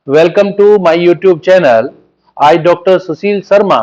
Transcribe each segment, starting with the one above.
Welcome to my YouTube channel. I doctor Sushil Sharma.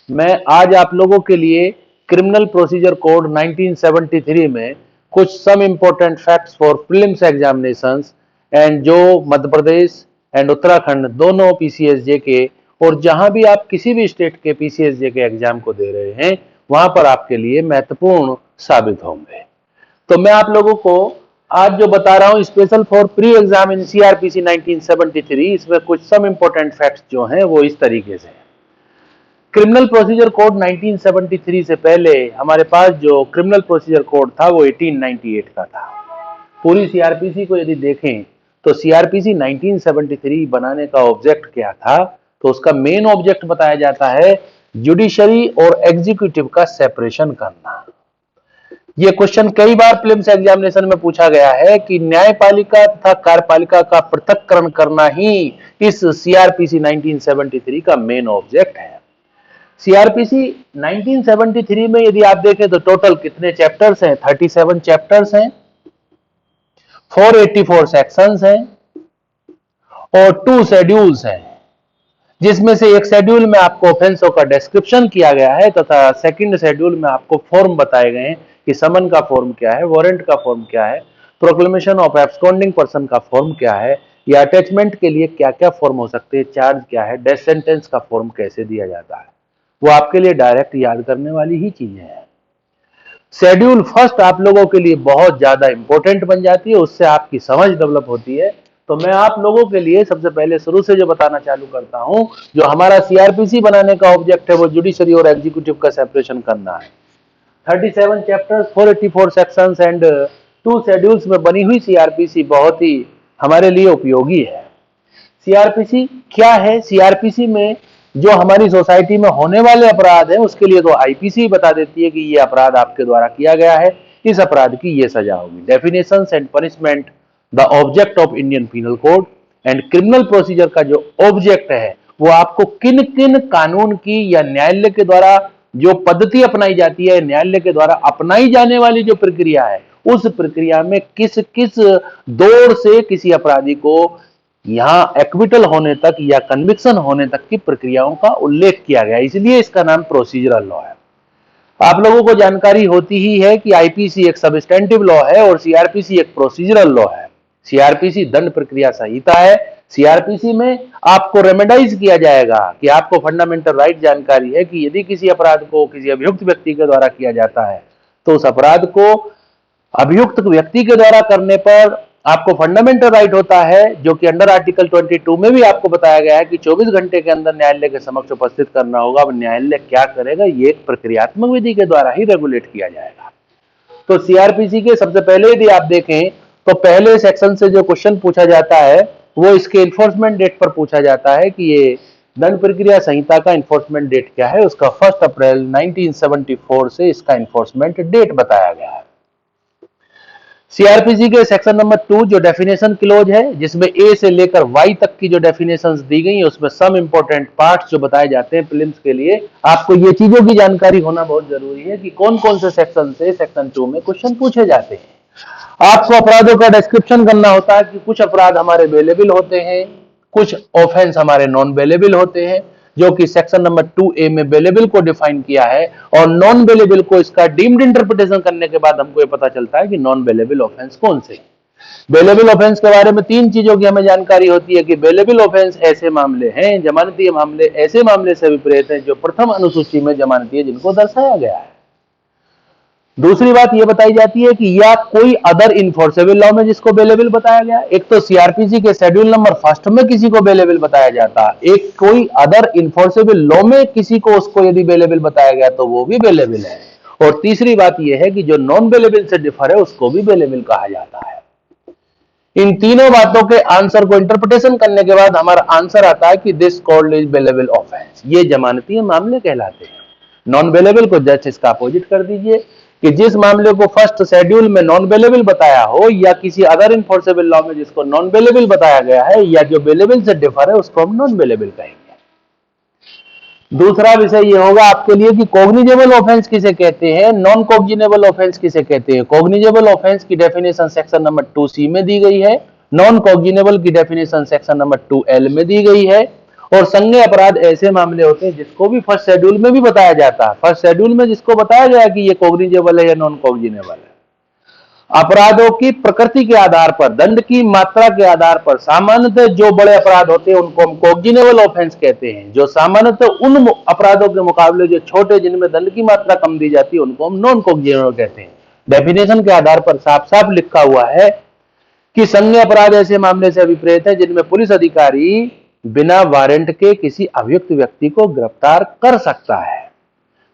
मैं आज आप लोगों के लिए क्रिमिनल प्रोसीजर कोड 1973 में कुछ some important facts for prelims examinations and जो मध्य प्रदेश एंड उत्तराखंड दोनों पीसीएसजे के और जहां भी आप किसी भी स्टेट के पीसीएसजे के एग्जाम को दे रहे हैं वहां पर आपके लिए महत्वपूर्ण साबित होंगे। तो मैं आप लोगों को आज जो बता रहा हूं special for pre exam in CrPC 1973, इसमें कुछ सम इंपॉर्टेंट फैक्ट्स जो हैं वो इस तरीके से हैं। क्रिमिनल प्रोसीजर कोड 1973 से पहले हमारे पास जो क्रिमिनल प्रोसीजर कोड था वो 1898 का था। पूरी सीआरपीसी को यदि देखें तो सीआरपीसी 1973 बनाने का ऑब्जेक्ट क्या था, तो उसका मेन ऑब्जेक्ट बताया जाता है जुडिशरी और एग्जीक्यूटिव का सेपरेशन करना। ये क्वेश्चन कई बार प्रीलिम्स एग्जामिनेशन में पूछा गया है कि न्यायपालिका तथा कार्यपालिका का पृथक्करण करना ही इस सीआरपीसी 1973 का मेन ऑब्जेक्ट है। सीआरपीसी 1973 में यदि आप देखें तो टोटल कितने चैप्टर्स हैं? 37 चैप्टर्स हैं, 484 सेक्शंस हैं और 2 शेड्यूल्स हैं, जिसमें से एक शेड्यूल में आपको ऑफेंसों का डिस्क्रिप्शन किया गया है तथा सेकंड शेड्यूल में आपको फॉर्म बताए गए हैं कि समन का फॉर्म क्या है, वारंट का फॉर्म क्या है, प्रोक्लेमेशन ऑफ एब्सकॉन्डिंग पर्सन का फॉर्म क्या है, या अटैचमेंट के लिए क्या क्या फॉर्म हो सकते हैं, चार्ज क्या है, डेथ सेंटेंस का फॉर्म कैसे दिया जाता है, वो आपके लिए डायरेक्ट याद करने वाली ही चीजें हैं। शेड्यूल फर्स्ट आप लोगों के लिए बहुत ज्यादा इंपॉर्टेंट बन जाती है, उससे आपकी समझ डेवलप होती है। तो मैं आप लोगों के लिए सबसे पहले शुरू से जो बताना चालू करता हूं, जो हमारा सीआरपीसी बनाने का ऑब्जेक्ट है वो जुडिशरी और एग्जीक्यूटिव का सेपरेशन करना है। 37 चैप्टर्स, 484 सेक्शंस एंड 2 शेड्यूल्स में बनी हुई सीआरपीसी बहुत ही हमारे लिए उपयोगी है। सीआरपीसी क्या है? सीआरपीसी में जो हमारी सोसाइटी में होने वाले अपराध हैं उसके लिए तो आईपीसी बता देती है कि ये अपराध आपके द्वारा किया गया है, इस अपराध की ये सजा होगी। Definitions and punishment the object of Indian penal code and criminal procedure का जो ऑब्जेक्ट है वो आपको किन किन कानून की या न्यायालय के द्वारा जो पद्धति अपनाई जाती है, न्यायालय के द्वारा अपनाई जाने वाली जो प्रक्रिया है, उस प्रक्रिया में किस किस दौर से किसी अपराधी को यहां एक्विटल होने तक या कन्विक्शन होने तक की प्रक्रियाओं का उल्लेख किया गया, इसलिए इसका नाम प्रोसीजरल लॉ है। आप लोगों को जानकारी होती ही है कि आईपीसी एक सबस्टेंटिव लॉ है और सीआरपीसी एक प्रोसीजरल लॉ है। सीआरपीसी दंड प्रक्रिया संहिता है। सीआरपीसी में आपको रेमेडाइज किया जाएगा कि आपको फंडामेंटल राइट जानकारी है कि यदि किसी अपराध को किसी अभियुक्त व्यक्ति के द्वारा किया जाता है तो उस अपराध को अभियुक्त व्यक्ति के द्वारा करने पर आपको फंडामेंटल राइट होता है, जो कि अंडर आर्टिकल 22 में भी आपको बताया गया है कि 24 घंटे के अंदर न्यायालय के समक्ष उपस्थित करना होगा। अब न्यायालय क्या करेगा, ये एक प्रक्रियात्मक विधि के द्वारा ही रेगुलेट किया जाएगा। तो सीआरपीसी के सबसे पहले यदि आप देखें तो पहले सेक्शन से जो क्वेश्चन पूछा जाता है वो इसके इन्फोर्समेंट डेट पर पूछा जाता है कि ये दंड प्रक्रिया संहिता का इन्फोर्समेंट डेट क्या है। उसका 1 अप्रैल 1974 से इसका इन्फोर्समेंट डेट बताया गया है। सीआरपीसी के सेक्शन नंबर 2 जो डेफिनेशन क्लोज है, जिसमें ए से लेकर वाई तक की जो डेफिनेशंस दी गई है उसमें सम इंपॉर्टेंट पार्ट्स जो बताए जाते हैं प्रीलिम्स के लिए, आपको ये चीजों की जानकारी होना बहुत जरूरी है कि कौन कौन से सेक्शन से सेक्शन 2 में क्वेश्चन पूछे जाते हैं। आपको अपराधों का डिस्क्रिप्शन करना होता है कि कुछ अपराध हमारे बेलेबल होते हैं, कुछ ऑफेंस हमारे नॉन बेलेबल होते हैं, जो कि सेक्शन नंबर 2A में बेलेबल को डिफाइन किया है, और नॉन बेलेबल को इसका डीम्ड इंटरप्रिटेशन करने के बाद हमको ये पता चलता है कि नॉन बेलेबल ऑफेंस कौन से। बेलेबल ऑफेंस के बारे में 3 चीजों की हमें जानकारी होती है कि बेलेबल ऑफेंस ऐसे मामले हैं, जमानतीय मामले ऐसे मामले से विपरीत हैं जो प्रथम अनुसूची में जमानतीय जिनको दर्शाया गया है। दूसरी बात यह बताई जाती है कि या कोई अदर इन्फोर्सेबल लॉ में जिसको बेलेबल बताया गया। एक तो सीआरपीसी के शेड्यूल नंबर 1 में किसी को बेलेबल बताया जाता, एक कोई अदर इन्फोर्सेबल लॉ में किसी को उसको यदि बेलेबल बताया गया तो वो भी बेलेबल है। और तीसरी बात यह है कि जो नॉन बेलेबल से डिफर है उसको भी बेलेबल कहा जाता है। इन तीनों बातों के आंसर को इंटरप्रिटेशन करने के बाद हमारा आंसर आता है कि this called is bailable offence, ये जमानतीय मामले कहलाते हैं। नॉन बेलेबल को जस्ट इसका अपोजिट कर दीजिए कि जिस मामले को फर्स्ट शेड्यूल में नॉन बेलेबल बताया हो या किसी अदर इन्फोर्सेबल लॉ में जिसको नॉन बेलेबल बताया गया है या जो बेलेबल से डिफर है उसको हम नॉन बेलेबल कहेंगे। दूसरा विषय ये होगा आपके लिए कि कॉग्निजेबल ऑफेंस किसे कहते हैं, नॉन कॉग्निजेबल ऑफेंस किसे कहते हैं। कॉग्निजेबल ऑफेंस की डेफिनेशन सेक्शन नंबर 2C में दी गई है नॉन कॉग्निजेबल की डेफिनेशन सेक्शन नंबर 2L में दी गई है। और संज्ञेय अपराध ऐसे मामले होते हैं जिसको भी फर्स्ट शेड्यूल में भी बताया जाता है, फर्स्ट शेड्यूल में जिसको बताया गया कि ये कॉग्निजेबल है या नॉन कॉग्निजेबल है। अपराधों की प्रकृति के आधार पर, दंड की मात्रा के आधार पर सामान्यतः जो बड़े अपराध होते हैं उनको हम कॉग्निजेबल ऑफेंस कहते हैं। जो सामान्यतः उन अपराधों के मुकाबले जो छोटे, जिनमें दंड की मात्रा कम दी जाती है, उनको हम नॉन कॉग्निजेबल कहते हैं। डेफिनेशन के आधार पर साफ साफ लिखा हुआ है कि संज्ञेय अपराध ऐसे मामले से अभिप्रेत है जिनमें पुलिस अधिकारी बिना वारंट के किसी अभियुक्त व्यक्ति को गिरफ्तार कर सकता है।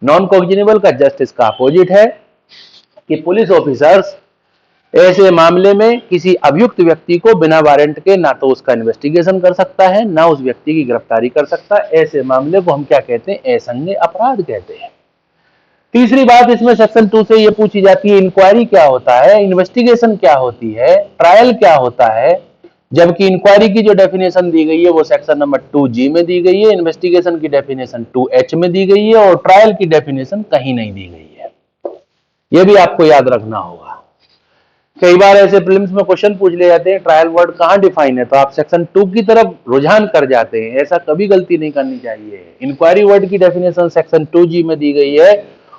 नॉन कॉग्निजेबल का जस्ट इसका अपोजिट है कि पुलिस ऑफिसर्स ऐसे मामले में किसी अभियुक्त व्यक्ति को बिना वारंट के ना तो उसका इन्वेस्टिगेशन कर सकता है, ना उस व्यक्ति की गिरफ्तारी कर सकता है। ऐसे मामले को हम क्या कहते हैं? असंज्ञेय अपराध कहते हैं। तीसरी बात इसमें सेक्शन 2 से ये पूछी जाती है, इंक्वायरी क्या होता है, इन्वेस्टिगेशन क्या होती है, ट्रायल क्या होता है। जबकि इंक्वायरी की जो डेफिनेशन दी गई है वो सेक्शन नंबर 2G में दी गई है, इन्वेस्टिगेशन की डेफिनेशन 2H में दी गई है और ट्रायल की डेफिनेशन कहीं नहीं दी गई है। यह भी आपको याद रखना होगा। कई बार ऐसे प्रीलिम्स में क्वेश्चन पूछ ले जाते हैं ट्रायल वर्ड कहां डिफाइन है, तो आप सेक्शन 2 की तरफ रुझान कर जाते हैं। ऐसा कभी गलती नहीं करनी चाहिए। इंक्वायरी वर्ड की डेफिनेशन सेक्शन 2G में दी गई है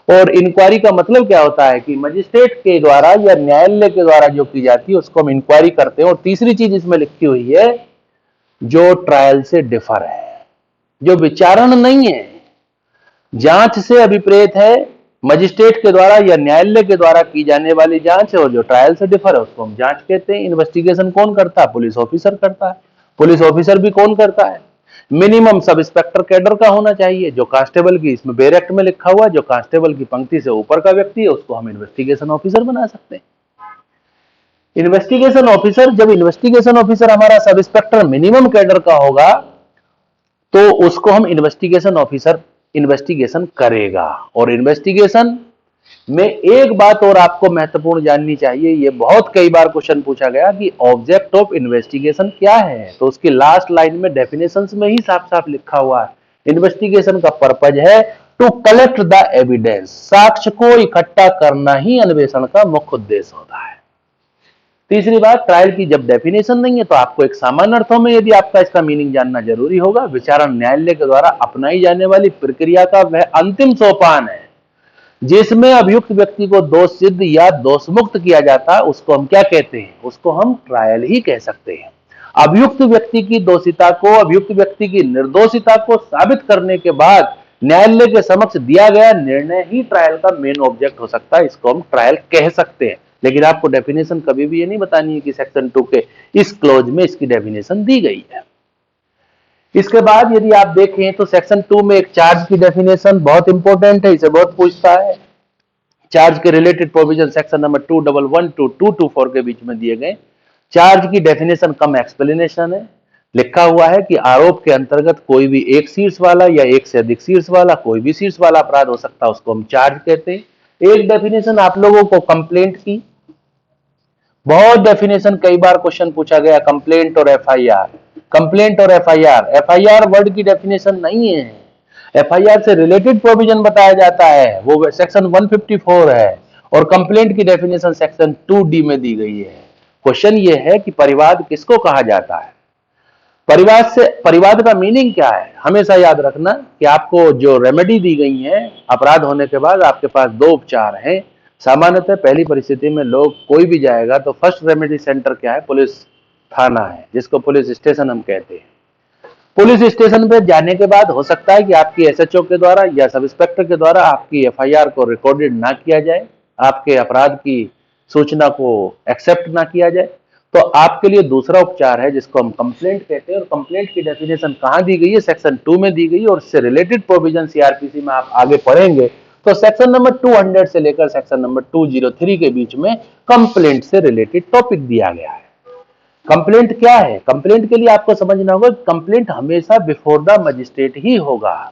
और इंक्वायरी का मतलब क्या होता है कि मजिस्ट्रेट के द्वारा या न्यायालय के द्वारा जो की जाती है उसको हम इंक्वायरी करते हैं। और तीसरी चीज इसमें लिखी हुई है, जो ट्रायल से डिफर है, जो विचारण नहीं है, जांच से अभिप्रेत है, मजिस्ट्रेट के द्वारा या न्यायालय के द्वारा की जाने वाली जांच है, और जो ट्रायल से डिफर है उसको हम जांच कहते हैं। इन्वेस्टिगेशन कौन करता है? पुलिस ऑफिसर करता है। पुलिस ऑफिसर भी कौन करता है? मिनिमम सब इंस्पेक्टर कैडर का होना चाहिए। जो कांस्टेबल की, इसमें बैरेक्ट में लिखा हुआ, जो कांस्टेबल की पंक्ति से ऊपर का व्यक्ति है उसको हम इन्वेस्टिगेशन ऑफिसर बना सकते हैं। इन्वेस्टिगेशन ऑफिसर, जब इन्वेस्टिगेशन ऑफिसर हमारा सब इंस्पेक्टर मिनिमम कैडर का होगा तो उसको हम इन्वेस्टिगेशन ऑफिसर इन्वेस्टिगेशन करेगा। और इन्वेस्टिगेशन में एक बात और आपको महत्वपूर्ण जाननी चाहिए, ये बहुत कई बार क्वेश्चन पूछा गया कि ऑब्जेक्ट ऑफ इन्वेस्टिगेशन क्या है, तो उसकी लास्ट लाइन में डेफिनेशंस में ही साफ साफ लिखा हुआ है, इन्वेस्टिगेशन का पर्पज है टू कलेक्ट द एविडेंस, साक्ष्य को इकट्ठा करना ही अन्वेषण का मुख्य उद्देश्य होता है। तीसरी बात, ट्रायल की जब डेफिनेशन नहीं है तो आपको एक सामान्य अर्थों में यदि आपका इसका मीनिंग जानना जरूरी होगा, विचारण न्यायालय के द्वारा अपनाई जाने वाली प्रक्रिया का वह अंतिम सोपान है जिसमें अभियुक्त व्यक्ति को दोष सिद्ध या दोष मुक्त किया जाता है, उसको हम क्या कहते हैं? उसको हम ट्रायल ही कह सकते हैं। अभियुक्त व्यक्ति की दोषिता को, अभियुक्त व्यक्ति की निर्दोषिता को साबित करने के बाद न्यायालय के समक्ष दिया गया निर्णय ही ट्रायल का मेन ऑब्जेक्ट हो सकता है, इसको हम ट्रायल कह सकते हैं। लेकिन आपको डेफिनेशन कभी भी ये नहीं बतानी है कि सेक्शन 2 के इस क्लोज में इसकी डेफिनेशन दी गई है। इसके बाद यदि आप देखें तो सेक्शन 2 में एक चार्ज की डेफिनेशन बहुत इंपॉर्टेंट है, इसे बहुत पूछता है। चार्ज के related provision section number 211 to 224 के बीच में दिए गए। चार्ज की डेफिनेशन कम एक्सप्लेनेशन है। लिखा हुआ है कि आरोप के अंतर्गत कोई भी एक शीर्ष वाला या एक से अधिक शीर्ष वाला, कोई भी शीर्ष वाला अपराध हो सकता है, उसको हम चार्ज कहते हैं। एक डेफिनेशन आप लोगों को कंप्लेंट की, बहुत डेफिनेशन कई बार क्वेश्चन पूछा गया, कंप्लेंट और एफआईआर, कंप्लेंट और एफआईआर। एफआईआर वर्ड की डेफिनेशन नहीं है, एफआईआर से रिलेटेड प्रोविजन बताया जाता है, वो सेक्शन 154 है। और कंप्लेंट की डेफिनेशन सेक्शन 2D में दी गई है। क्वेश्चन ये है कि परिवाद किसको कहा जाता है? परिवाद का मीनिंग क्या है? हमेशा याद रखना कि आपको जो रेमेडी दी गई है अपराध होने के बाद, आपके पास दो उपचार हैं। सामान्यतः पहली परिस्थिति में लोग कोई भी जाएगा तो फर्स्ट रेमेडी सेंटर क्या है? पुलिस थाना है, जिसको पुलिस स्टेशन हम कहते हैं। पुलिस स्टेशन पे जाने के बाद हो सकता है कि आपकी एसएचओ के द्वारा या सब इंस्पेक्टर के द्वारा आपकी एफआईआर को रिकॉर्डेड ना किया जाए, आपके अपराध की सूचना को एक्सेप्ट ना किया जाए, तो आपके लिए दूसरा उपचार है जिसको हम कंप्लेंट कहते हैं। और कंप्लेंट की डेफिनेशन कहां दी गई है? सेक्शन 2 में दी गई है। और इससे रिलेटेड प्रोविजन सीआरपीसी में आप आगे पढ़ेंगे तो सेक्शन नंबर 200 से लेकर सेक्शन नंबर 203 के बीच में कंप्लेंट से रिलेटेड टॉपिक दिया गया है। कंप्लेंट क्या है? कंप्लेंट के लिए आपको समझना होगा कंप्लेंट हमेशा बिफोर द मजिस्ट्रेट ही होगा।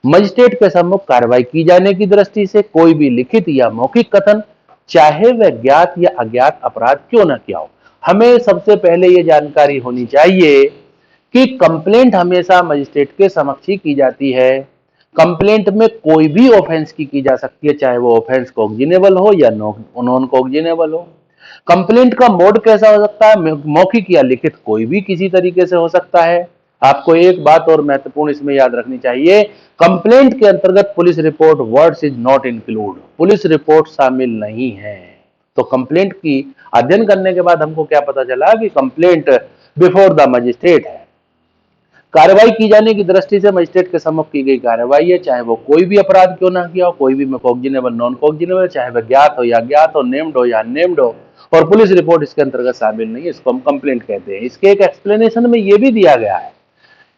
मजिस्ट्रेट के सम्मुख कार्रवाई की जाने की दृष्टि से कोई भी लिखित या मौखिक कथन, चाहे वह ज्ञात या अज्ञात अपराध क्यों न किया हो, हमें सबसे पहले यह जानकारी होनी चाहिए कि कंप्लेंट हमेशा मजिस्ट्रेट के समक्ष ही की जाती है। कंप्लेंट में कोई भी ऑफेंस की जा सकती है, चाहे वो ऑफेंस कॉग्निजेबल हो या नॉन कॉग्निजेबल हो। कंप्लेंट का मोड कैसा हो सकता है? मौखिक या लिखित, कोई भी किसी तरीके से हो सकता है। आपको एक बात और महत्वपूर्ण इसमें याद रखनी चाहिए, कंप्लेंट के अंतर्गत police report words is not include, police report शामिल नहीं है। तो कंप्लेंट की अध्ययन करने के बाद हमको क्या पता चला कि कंप्लेंट बिफोर द मजिस्ट्रेट है, कार्रवाई की जाने की दृष्टि से मजिस्ट्रेट के सम्मुख की गई कार्रवाई है, चाहे वो कोई भी अपराध क्यों ना किया हो, कोई भी में कॉग्निजेबल नॉन कॉग्निजेबल, चाहे वह ज्ञात हो या अज्ञात हो, नेम्ड हो या अननेम्ड हो, और पुलिस रिपोर्ट इसके अंतर्गत शामिल नहीं है, इसको हम कंप्लेंट कहते हैं। इसके एक एक्सप्लेनेशन में यह भी दिया गया है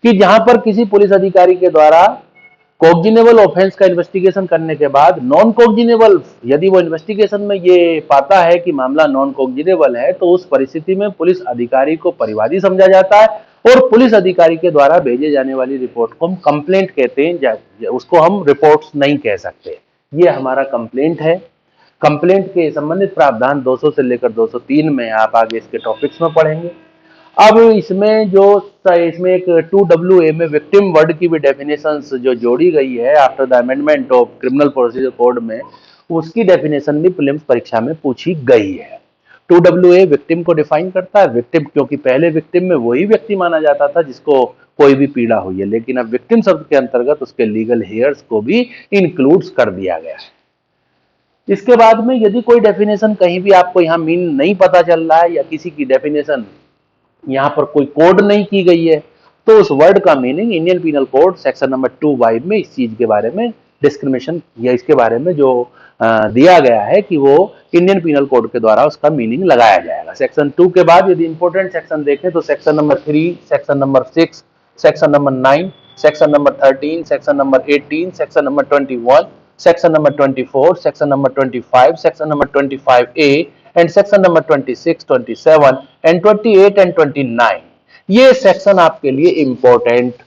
कि जहां पर किसी पुलिस अधिकारी के द्वारा कॉग्निजेबल ऑफेंस का इन्वेस्टिगेशन करने के बाद नॉन कॉग्निजेबल, यदि वो इन्वेस्टिगेशन में ये पाता है कि मामला नॉन कॉग्निजेबल है, तो उस परिस्थिति में पुलिस अधिकारी को परिवादी समझा जाता है और पुलिस अधिकारी के द्वारा भेजे जाने वाली रिपोर्ट को हम कंप्लेंट कहते हैं, उसको हम रिपोर्ट्स नहीं कह सकते। ये हमारा कंप्लेंट है। कंप्लेंट के संबंधित प्रावधान 200 से लेकर 203 में आप आगे इसके टॉपिक्स में पढ़ेंगे। अब इसमें एक 2WA में विक्टिम वर्ड की भी डेफिनेशन जो जोड़ी गई है after the amendment of criminal procedure code में, उसकी डेफिनेशन भी प्रीलिम्स परीक्षा में पूछी गई है। 2WA विक्टिम को डिफाइन करता है, विक्टिम क्योंकि पहले विक्टिम में वही व्यक्ति माना जाता था जिसको कोई भी पीड़ा हुई है, लेकिन अब विक्टिम शब्द के अंतर्गत उसके लीगल हेयर्स को भी इंक्लूड्स कर दिया गया है। इसके बाद में यदि कोई डेफिनेशन कहीं भी आपको यहाँ मीन नहीं पता चल रहा है या किसी की डेफिनेशन यहाँ पर कोई कोड नहीं की गई है, तो उस वर्ड का meaning Indian penal code section number 2 में इस चीज के बारे में डिस्क्रिमिनेशन या इसके बारे में जो दिया गया है कि वो इंडियन पीनल कोड के द्वारा उसका मीनिंग लगाया जाएगा। सेक्शन 2 के बाद यदि इंपोर्टेंट सेक्शन देखें तो section number 3, section number 6, section number 9, section number 13, section number 18, section number 21, section number 24, section number 25, section number 25A and section number 26, 27 and 28 and 29, ये सेक्शन आपके लिए इंपॉर्टेंट